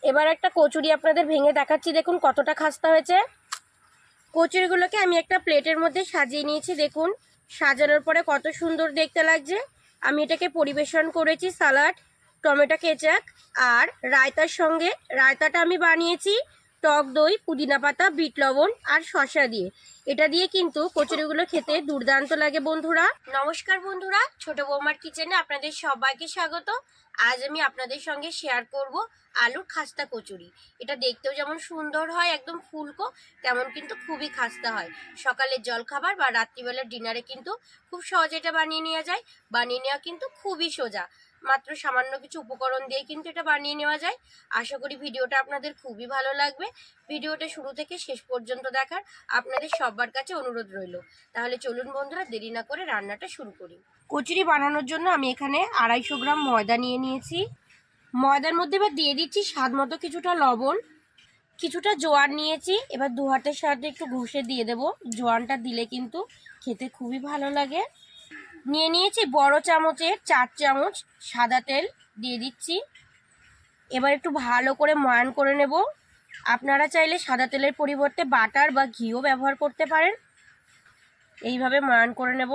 এবার একটা কচুরি আপনাদের ভেঙে দেখাচ্ছি, দেখুন কতটা খাস্তা হয়েছে। কচুরিগুলোকে আমি একটা প্লেটের মধ্যে সাজিয়ে নিয়েছি, দেখুন সাজানোর পরে কত সুন্দর দেখতে লাগছে। আমি এটাকে পরিবেশন করেছি সালাড, টমেটো কেচাপ আর রায়তার সঙ্গে। রায়তাটা আমি বানিয়েছি টক দই, পুদিনা পাতা, বিট লবণ আর শসা দিয়ে। এটা দিয়ে কিন্তু কচুরিগুলো খেতে দুর্দান্ত লাগে বন্ধুরা। নমস্কার বন্ধুরা, ছোট বৌমার কিচেনে আপনাদের সবাইকে স্বাগত। আজ আমি আপনাদের সঙ্গে শেয়ার করব আলুর খাস্তা কচুরি। এটা দেখতেও যেমন সুন্দর হয় একদম ফুলকো, তেমন কিন্তু খুবই খাস্তা হয়। সকালের জলখাবার বা রাত্রিবেলার ডিনারে কিন্তু খুব সহজে এটা বানিয়ে নেওয়া যায়। বানিয়ে নেওয়া কিন্তু খুবই সোজা, মাত্র সামান্য কিছু উপকরণ দিয়ে কিন্তু এটা বানিয়ে নেওয়া যায়। আশা করি ভিডিওটা আপনাদের খুবই ভালো লাগবে। ভিডিওটা শুরু থেকে শেষ পর্যন্ত দেখার আপনাদের সবার কাছে অনুরোধ রইল। তাহলে চলুন বন্ধুরা, দেরি না করে রান্নাটা শুরু করি। কচুরি বানানোর জন্য আমি এখানে 250 গ্রাম ময়দা নিয়ে নিয়েছি। ময়দার মধ্যে এবার দিয়ে দিচ্ছি স্বাদ মতো কিছুটা লবণ, কিছুটা জোয়ান নিয়েছি। এবার দু হাতের সাহায্যে একটু ঘষে দিয়ে দেবো। জোয়ানটা দিলে কিন্তু খেতে খুবই ভালো লাগে। নিয়ে নিয়েছি বড় চামচের 4 চামচ সাদা তেল, দিয়ে দিচ্ছি। এবার একটু ভালো করে ময়ান করে নেব। আপনারা চাইলে সাদা তেলের পরিবর্তে বাটার বা ঘিও ব্যবহার করতে পারেন। এইভাবে ময়ান করে নেব।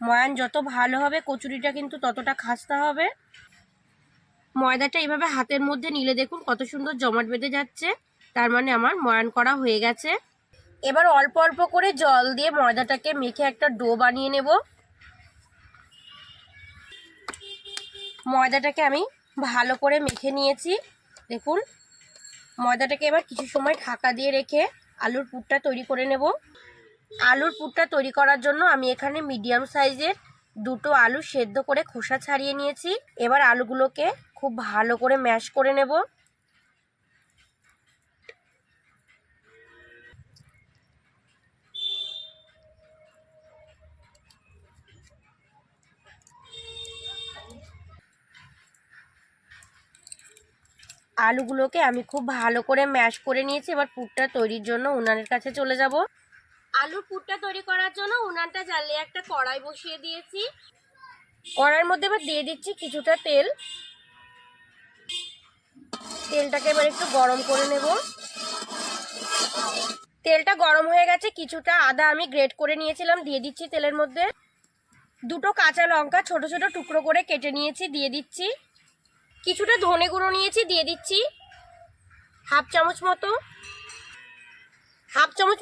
ময়ান যত ভালো হবে কচুরিটা কিন্তু ততটা খাস্তা হবে। ময়দাটা এইভাবে হাতের মধ্যে নিলে দেখুন কত সুন্দর জমাট বেঁধে যাচ্ছে, তার মানে আমার ময়ান করা হয়ে গেছে। এবার অল্প অল্প করে জল দিয়ে ময়দাটাকে মেখে একটা ডো বানিয়ে নেব। ময়দাটাকে আমি ভালো করে মেখে নিয়েছি, দেখুন। ময়দাটাকে এবার কিছু সময় ঢাকা দিয়ে রেখে আলুর পুরটা তৈরি করে নেব। আলুর পুরটা তৈরি করার জন্য আমি এখানে মিডিয়াম সাইজের 2টো আলু সেদ্ধ করে খোসা ছাড়িয়ে নিয়েছি। এবার আলুগুলোকে খুব ভালো করে ম্যাশ করে নেব। আলুগুলোকে আমি খুব ভালো করে ম্যাশ করে নিয়েছি। এবার পুরটা তৈরির জন্য উনানের কাছে চলে যাব। আলুর পুরটা তৈরি করার জন্য উনানটা জ্বালিয়ে একটা কড়াই বসিয়ে দিয়েছি। কড়াইয়ের মধ্যে এবার দিয়ে দিচ্ছি কিছুটা তেল। তেলটাকে এবার একটু গরম করে নেব। তেলটা গরম হয়ে গেছে, কিছুটা আদা আমি গ্রেট করে নিয়েছিলাম দিয়ে দিচ্ছি তেলের মধ্যে। 2টো কাঁচা লঙ্কা ছোট ছোট টুকরো করে কেটে নিয়েছি, দিয়ে দিচ্ছি। কিছুটা ধনে গুঁড়ো নিয়েছি, দিয়ে দিচ্ছি হাফ চামচ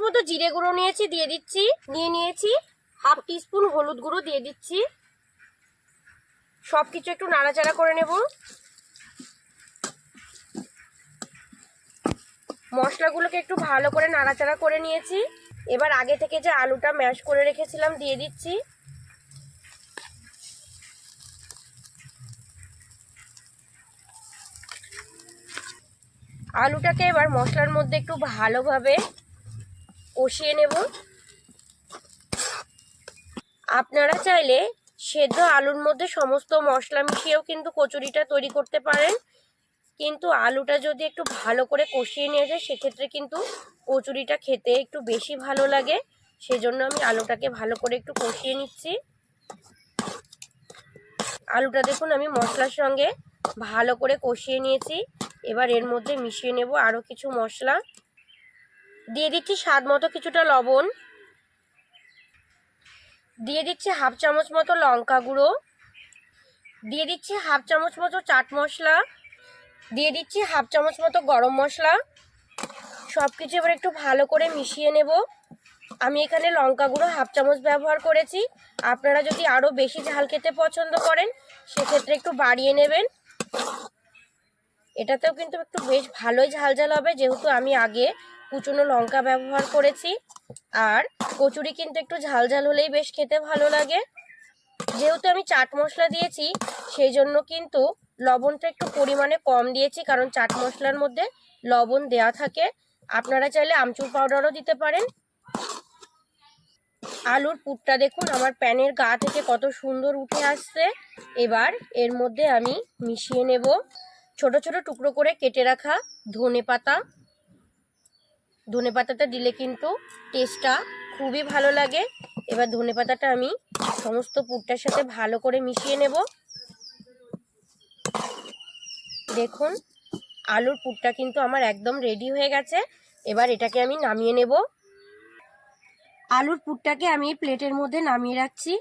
মতো জিরে গুঁড়ো নিয়েছি, দিয়ে দিচ্ছি। নিয়েছি হাফ টিস্পুন হলুদ গুঁড়ো, দিয়ে দিচ্ছি। সবকিছু একটু নাড়াচাড়া করে নেব। মশলাগুলোকে একটু ভালো করে নাড়াচাড়া করে নিয়েছি। এবার আগে থেকে যে আলুটা ম্যাশ করে রেখেছিলাম দিয়ে দিচ্ছি। আলুটাকে এবার মশলার মধ্যে একটু ভালোভাবে কষিয়ে নেব। আপনারা চাইলে সেদ্ধ আলুর মধ্যে সমস্ত মশলা মিশিয়েও কিন্তু কচুরিটা তৈরি করতে পারেন, কিন্তু আলুটা যদি একটু ভালো করে কষিয়ে নিয়ে যায় সেক্ষেত্রে কিন্তু কচুরিটা খেতে একটু বেশি ভালো লাগে। সেজন্য আমি আলুটাকে ভালো করে একটু কষিয়ে নিচ্ছি। আলুটা দেখুন আমি মশলার সঙ্গে ভালো করে কষিয়ে নিয়েছি। এবার এর মধ্যে মিশিয়ে নেব আরও কিছু মশলা। দিয়ে দিচ্ছি স্বাদ মতো কিছুটা লবণ, দিয়ে দিচ্ছি হাফ চামচ মতো লঙ্কা গুঁড়ো, দিয়ে দিচ্ছি হাফ চামচ মতো চাট মশলা, দিয়ে দিচ্ছি হাফ চামচ মতো গরম মশলা। সব কিছু এবার একটু ভালো করে মিশিয়ে নেব। আমি এখানে লঙ্কা গুঁড়ো হাফ চামচ ব্যবহার করেছি। আপনারা যদি আরও বেশি ঝাল খেতে পছন্দ করেন সেক্ষেত্রে একটু বাড়িয়ে নেবেন। এটাতেও কিন্তু একটু বেশ ভালোই ঝাল ঝাল হবে, যেহেতু আমি আগে কুচনো লঙ্কা ব্যবহার করেছি। আর কচুরি কিন্তু একটু ঝাল ঝাল হলেই বেশ খেতে ভালো লাগে। যেহেতু আমি চাট মশলা দিয়েছি সেই জন্য কিন্তু লবণটা একটু পরিমাণে কম দিয়েছি, কারণ চাট মশলার মধ্যে লবণ দেয়া থাকে। আপনারা চাইলে আমচুর পাউডারও দিতে পারেন। আলুর পুরটা দেখুন আমার প্যানের গা থেকে কত সুন্দর উঠে আসছে। এবার এর মধ্যে আমি মিশিয়ে নেব ছোট ছোট টুকরো করে কেটে রাখা ধনে পাতাটা দিলে কিন্তু টেস্টটা খুবই ভালো লাগে। এবার ধনে পাতাটা আমি সমস্ত পুরটার সাথে ভালো করে মিশিয়ে নেব। দেখুন আলুর পুরটা কিন্তু আমার একদম রেডি হয়ে গেছে। এবার এটাকে আমি নামিয়ে নেব। আলুর পুরটাকে আমি প্লেটের মধ্যে নামিয়ে রাখছি।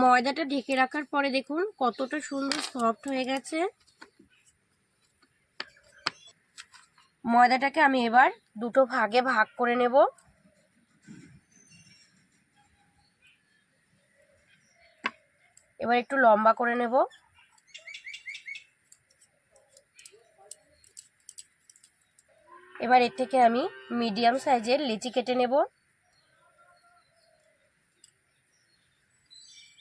ময়দাটা ঢেকে রাখার পরে দেখুন কতটা সুন্দর সফট হয়ে গেছে। ময়দাটাকে আমি এবার দুটো ভাগে ভাগ করে নেব। এবার একটু লম্বা করে নেব। এবার এর থেকে আমি মিডিয়াম সাইজের লেচি কেটে নেব।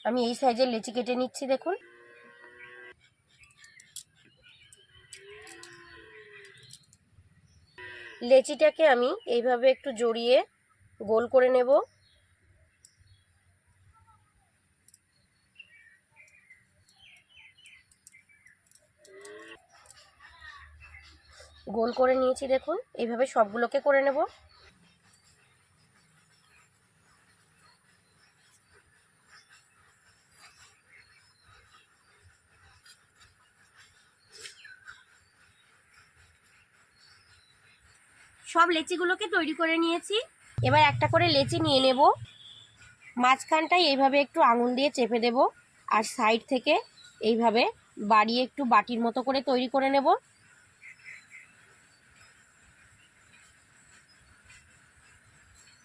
আমি এই সাইজের লেচি কেটে নিচ্ছি। দেখুন লেচিটাকে আমি এইভাবে একটু জড়িয়ে গোল করে নেব। গোল করে নিয়েছি। দেখুন এইভাবে সবগুলোকে করে নেব। সব লেচিগুলোকে তৈরি করে নিয়েছি। এবার একটা করে লেচি নিয়ে নেব। মাঝখানটায় এইভাবে একটু আঙুল দিয়ে চেপে দেব, আর সাইড থেকে এইভাবে বাড়িয়ে একটু বাটির মতো করে তৈরি করে নেব।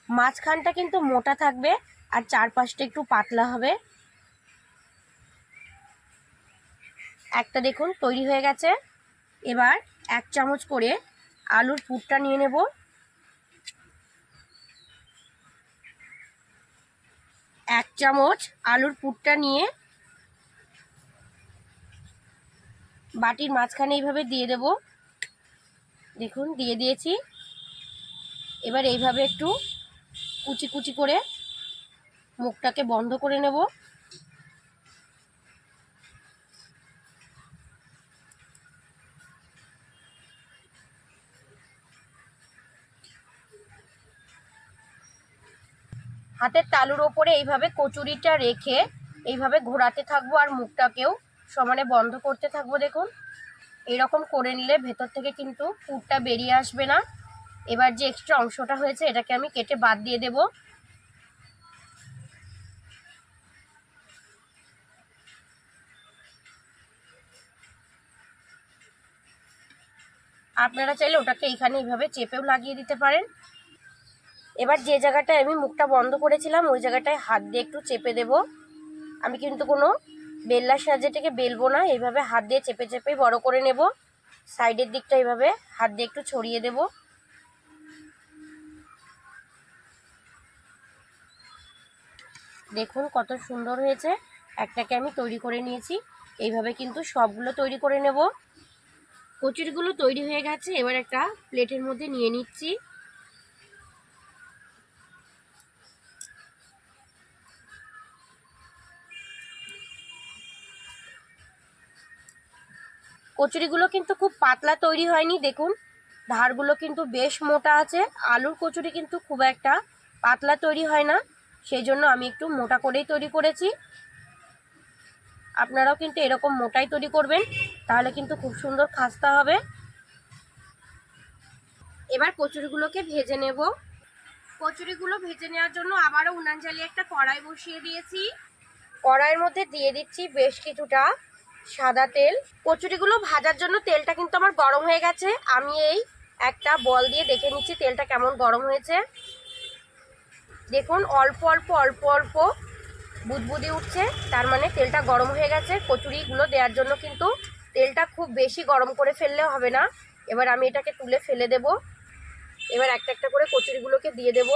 মাঝখানটা কিন্তু মোটা থাকবে আর চারপাশটা একটু পাতলা হবে। একটা দেখুন তৈরি হয়ে গেছে। এবার 1 চামচ করে আলুর পুরটা নিয়ে নেব। এক চামচ আলুর পুরটা নিয়ে বাটির মাঝখানে এইভাবে দিয়ে দেব। দেখুন দিয়ে দিয়েছি। এবার এইভাবে একটু কুচি কুচি করে মুখটাকে বন্ধ করে নেব। হাতের তালুর ওপরে এইভাবে কচুরিটা রেখে এইভাবে ঘোরাতে থাকবো আর মুখটাকেও সমানে বন্ধ করতে থাকবো। দেখুন এরকম করে নিলে ভেতর থেকে কিন্তু পুরটা বেরিয়ে আসবে না। এবার যে এক্সট্রা অংশটা হয়েছে এটাকে আমি কেটে বাদ দিয়ে দেব। আপনারা চাইলে ওটাকে এইখানে এইভাবে চেপেও লাগিয়ে দিতে পারেন। এবার যে জায়গাটায় আমি মুখটা বন্ধ করেছিলাম ওই জায়গাটায় হাত দিয়ে একটু চেপে দেব। আমি কিন্তু কোনো বেল্লার সাহায্যে এটাকে বেলবো না, এইভাবে হাত দিয়ে চেপে চেপেই বড় করে নেব। সাইডের দিকটা এইভাবে হাত দিয়ে একটু ছড়িয়ে দেব। দেখুন কত সুন্দর হয়েছে। একটাকে আমি তৈরি করে নিয়েছি। এইভাবে কিন্তু সবগুলো তৈরি করে নেব। কচুরিগুলো তৈরি হয়ে গেছে। এবার একটা প্লেটের মধ্যে নিয়ে নিচ্ছি। কচুরিগুলো কিন্তু খুব পাতলা তৈরি হয়নি। দেখুন ধারগুলো কিন্তু বেশ মোটা আছে। আলুর কচুরি কিন্তু খুব একটা পাতলা তৈরি হয় না, সেই জন্য আমি একটু মোটা করেই তৈরি করেছি। আপনারাও কিন্তু এরকম মোটাই তৈরি করবেন, তাহলে কিন্তু খুব সুন্দর খাস্তা হবে। এবার কচুরিগুলোকে ভেজে নেব। কচুরিগুলো ভেজে নেওয়ার জন্য আবারও উনান জ্বালিয়ে একটা কড়াই বসিয়ে দিয়েছি। কড়াইয়ের মধ্যে দিয়ে দিচ্ছি বেশ কিছুটা সাদা তেল। কচুরিগুলো ভাজার জন্য তেলটা কিন্তু আমার গরম হয়ে গেছে। আমি এই একটা বল দিয়ে দেখে নিচ্ছি তেলটা কেমন গরম হয়েছে। দেখুন অল্প অল্প অল্প অল্প বুদবুদি উঠছে, তার মানে তেলটা গরম হয়ে গেছে। কচুরিগুলো দেওয়ার জন্য কিন্তু তেলটা খুব বেশি গরম করে ফেললে হবে না। এবার আমি এটাকে তুলে ফেলে দেব। এবার একটা একটা করে কচুরিগুলোকে দিয়ে দেব।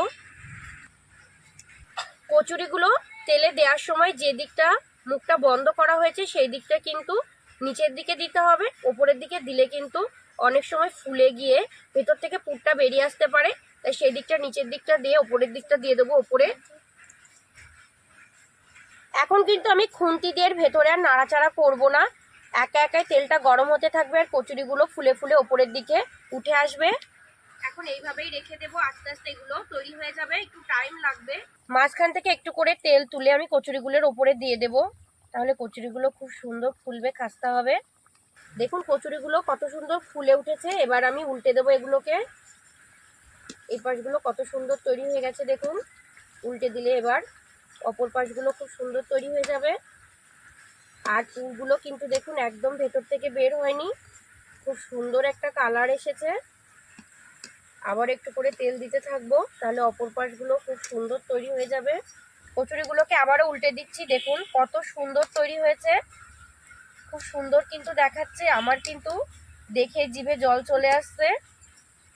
কচুরিগুলো তেলে দেওয়ার সময় যে দিকটা মুখটা বন্ধ করা হয়েছে সেই দিকটা কিন্তু নিচের দিকে দিতে হবে। ওপরের দিকে দিলে কিন্তু অনেক সময় ফুলে গিয়ে ভেতর থেকে পুরটা বেরিয়ে আসতে পারে, তাই সেই দিকটা নিচের দিকটা দিয়ে ওপরের দিকটা দিয়ে দেবো ওপরে। এখন কিন্তু আমি খুন্তি দিয়ে ভেতরে আর নাড়াচাড়া করব না, একা একাই তেলটা গরম হতে থাকবে আর কচুরিগুলো ফুলে ফুলে ওপরের দিকে উঠে আসবে। এখন এইভাবেই রেখে দেবো, আস্তে আস্তে এগুলো তৈরি হয়ে যাবে, একটু টাইম লাগবে। মাঝখান থেকে একটু করে তেল তুলে আমি কচুরিগুলোর ওপরে দিয়ে দেবো, তাহলে কচুরিগুলো খুব সুন্দর ফুলবে, খাস্তা হবে। দেখুন কচুরিগুলো কত সুন্দর ফুলে উঠেছে। এবার আমি উল্টে দেবো এগুলোকে। এই পাশগুলো কত সুন্দর তৈরি হয়ে গেছে দেখুন, উল্টে দিলে এবার অপর পাশগুলো খুব সুন্দর তৈরি হয়ে যাবে। আর চুলগুলো কিন্তু দেখুন একদম ভেতর থেকে বের হয়নি, খুব সুন্দর একটা কালার এসেছে। আবার একটু করে তেল দিতে থাকবো, তাহলে অপর পাশগুলো খুব সুন্দর তৈরি হয়ে যাবে। কচুরিগুলোকে আবারও উল্টে দিচ্ছি, দেখুন কত সুন্দর তৈরি হয়েছে, খুব সুন্দর কিন্তু দেখাচ্ছে। আমার কিন্তু দেখে জিভে জল চলে আসছে।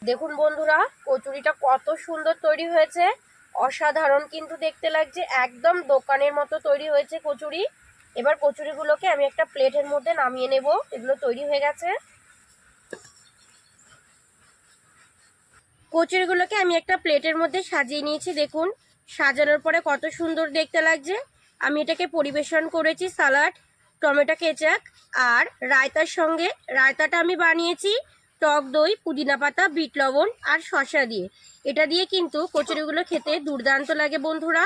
দেখুন বন্ধুরা, কচুরিটা কত সুন্দর তৈরি হয়েছে, অসাধারণ কিন্তু দেখতে লাগছে, একদম দোকানের মতো তৈরি হয়েছে কচুরি। এবার কচুরিগুলোকে আমি একটা প্লেটের মধ্যে নামিয়ে নেব, এগুলো তৈরি হয়ে গেছে। কচুরিগুলোকে আমি একটা প্লেটের মধ্যে সাজিয়ে নিয়েছি, দেখুন সাজানোর পরে কত সুন্দর দেখতে লাগছে। আমি এটাকে পরিবেশন করেছি সালাড, টমেটো কেচাপ আর রায়তার সঙ্গে। রায়তাটা আমি বানিয়েছি টক দই, পুদিনা পাতা, বিট লবণ আর শসা দিয়ে। এটা দিয়ে কিন্তু কচুরিগুলো খেতে দুর্দান্ত লাগে বন্ধুরা।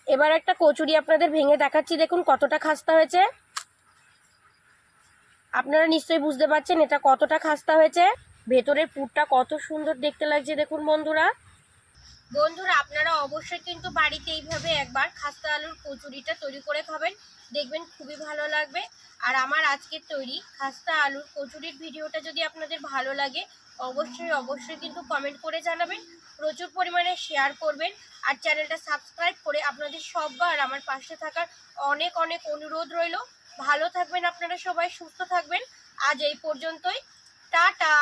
এবার একটা কচুরি আপনাদের ভেঙে দেখাচ্ছি, দেখুন কতটা খাস্তা হয়েছে। আপনারা নিশ্চয়ই বুঝতে পারছেন এটা কতটা খাস্তা হয়েছে, ভেতরের পুরটা কত সুন্দর দেখতে লাগছে দেখুন বন্ধুরা। বন্ধুরা আপনারা অবশ্যই কিন্তু বাড়িতে এইভাবে একবার খাস্তা আলুর কচুরিটা তৈরি করে খাবেন, দেখবেন খুবই ভালো লাগবে। আর আমার আজকের তৈরি খাস্তা আলুর কচুরির ভিডিওটা যদি আপনাদের ভালো লাগে অবশ্যই কিন্তু কমেন্ট করে জানাবেন, প্রচুর পরিমাণে শেয়ার করবেন আর চ্যানেলটা সাবস্ক্রাইব করে আপনাদের সবার আমার পাশে থাকার অনেক অনেক অনুরোধ রইল। ভালো থাকবেন আপনারা সবাই, সুস্থ থাকবেন। আজ এই পর্যন্তই, টাটা।